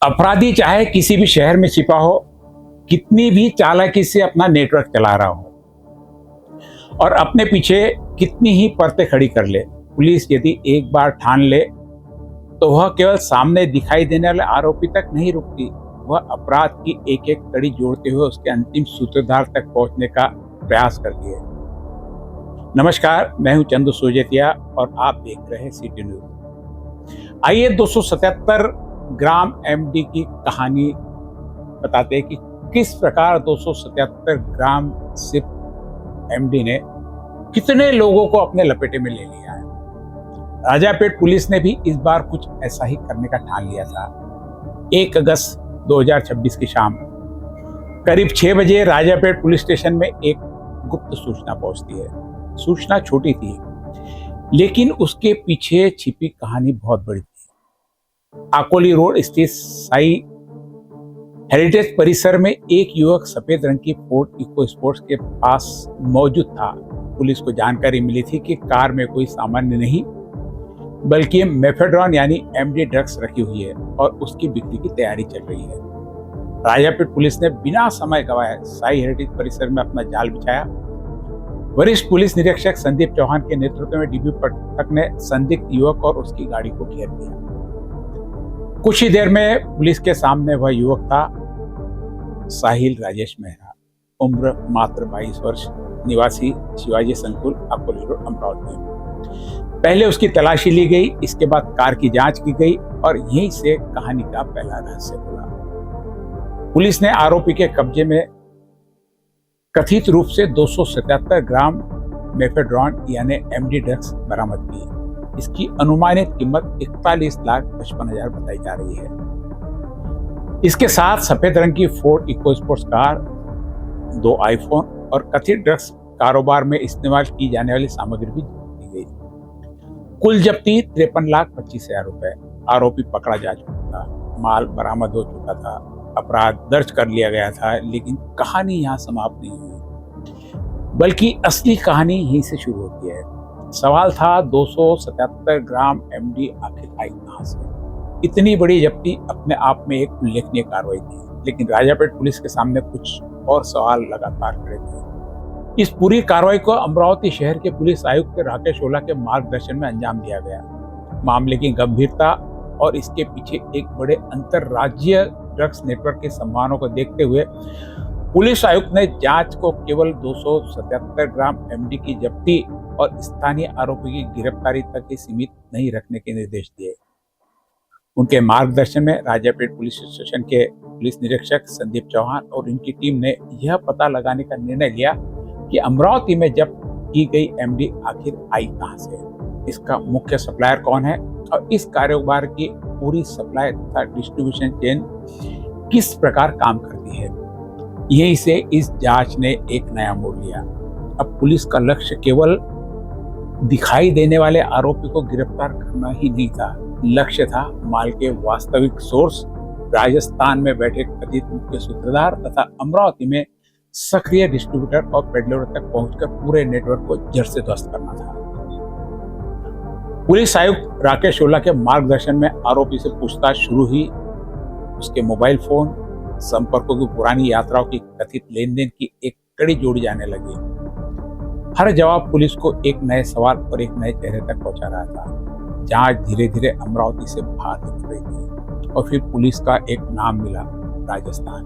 अपराधी चाहे किसी भी शहर में छिपा हो, कितनी भी चालाकी से अपना नेटवर्क चला रहा हो और अपने पीछे कितनी ही परतें खड़ी कर ले, पुलिस यदि एक बार ठान ले तो वह केवल सामने दिखाई देने वाले आरोपी तक नहीं रुकती। वह अपराध की एक एक कड़ी जोड़ते हुए उसके अंतिम सूत्रधार तक पहुंचने का प्रयास करती है। नमस्कार, मैं हूं चंदू सोजेतिया और आप देख रहे हैं सिटी न्यूज। आइए 277 ग्राम एमडी की कहानी बताते हैं कि किस प्रकार 277 ग्राम सिर्फ एमडी ने कितने लोगों को अपने लपेटे में ले लिया है। राजापेट पुलिस ने भी इस बार कुछ ऐसा ही करने का ठान लिया था। 1 अगस्त 2026 की शाम करीब 6 बजे राजापेट पुलिस स्टेशन में एक गुप्त सूचना पहुंचती है। सूचना छोटी थी, लेकिन उसके पीछे छिपी कहानी बहुत बड़ी थी। आकोली रोड स्थित साई हेरिटेज परिसर में एक युवक सफेद रंग की फोर्ड इको स्पोर्ट्स के पास मौजूद था। पुलिस को जानकारी मिली थी कि कार में कोई सामान्य नहीं बल्कि मेफेड्रॉन यानी एमडी ड्रग्स रखी हुई है और उसकी बिक्री की तैयारी चल रही है। राजापेट पुलिस ने बिना समय गवाए साई हेरिटेज परिसर में अपना जाल बिछाया। वरिष्ठ पुलिस निरीक्षक संदीप चौहान के नेतृत्व में डीबी पथक ने संदिग्ध युवक और उसकी गाड़ी को घेर लिया। कुछ ही देर में पुलिस के सामने वह युवक था साहिल राजेश मेहरा, उम्र मात्र 22 वर्ष, निवासी शिवाजी संकुल, अकोली रोड, अमरावती। पहले उसकी तलाशी ली गई, इसके बाद कार की जांच की गई और यहीं से कहानी का पहला रहस्य खुला। पुलिस ने आरोपी के कब्जे में कथित रूप से 277 ग्राम मेफेड्रॉन यानी एमडी ड्रग्स बरामद की। इसकी अनुमानित कीमत 41,55,000 बताई जा रही है। इसके साथ सफेद रंग की Ford Eco Sports car, 2 iPhone और कथित ड्रग्स कारोबार में इस्तेमाल की जाने वाली सामग्री भी की गई। कुल जब्ती 53,25,000 रुपए। आरोपी पकड़ा जा चुका था, माल बरामद हो चुका था, अपराध दर्ज कर लिया गया था, लेकिन कहानी यहाँ समाप्त नहीं हुई, बल्कि असली कहानी यहीं से शुरू होती है। सवाल था 277 ग्राम एमडी आखिर आई कहां से। इतनी बड़ी जब्ती अपने आप में एक उल्लेखनीय कार्रवाई थी, लेकिन राजापेट पुलिस के सामने कुछ और सवाल लगातार खड़े थे। इस पूरी कार्रवाई को अमरावती शहर के पुलिस आयुक्त राकेश ओला के मार्गदर्शन में अंजाम दिया गया। मामले की गंभीरता और इसके पीछे एक बड़े अंतरराज्यीय ड्रग्स नेटवर्क की संभावनाओं को देखते हुए पुलिस आयुक्त ने जांच को केवल 277 ग्राम एमडी की जब्ती और स्थानीय आरोपी की गिरफ्तारी तक ही सीमित नहीं रखने के निर्देश दिए। उनके मार्गदर्शन में राजापेट पुलिस स्टेशन के पुलिस निरीक्षक संदीप चौहान और उनकी टीम ने यह पता लगाने का निर्णय लिया कि अमरावती में जब्त की गई एमडी आखिर आई कहां से, इसका मुख्य सप्लायर कौन है और इस कारोबार की पूरी सप्लाई तथा डिस्ट्रीब्यूशन चेन किस प्रकार काम करती है। यहीं से इस जांच ने एक नया मोड़ लिया। अब पुलिस का लक्ष्य केवल दिखाई देने वाले आरोपी को गिरफ्तार करना ही नहीं था, लक्ष्य था माल के वास्तविक सोर्स, राजस्थान में बैठे कथित मुख्य सूत्रधार तथा अमरावती में सक्रिय डिस्ट्रीब्यूटर और पेडलर तक पहुंचकर पूरे नेटवर्क को जड़ से ध्वस्त करना था। पुलिस आयुक्त राकेश ओला के मार्गदर्शन में आरोपी से पूछताछ शुरू हुई। उसके मोबाइल फोन संपर्कों की पुरानी यात्राओं की कथित लेनदेन की एक कड़ी जोड़ी जाने लगी। हर जवाब पुलिस को एक नए सवाल और एक नए चेहरे तक पहुंचा रहा था। जांच धीरे धीरे अमरावती से बाहर निकल रही थी और फिर पुलिस का एक नाम मिला, राजस्थान।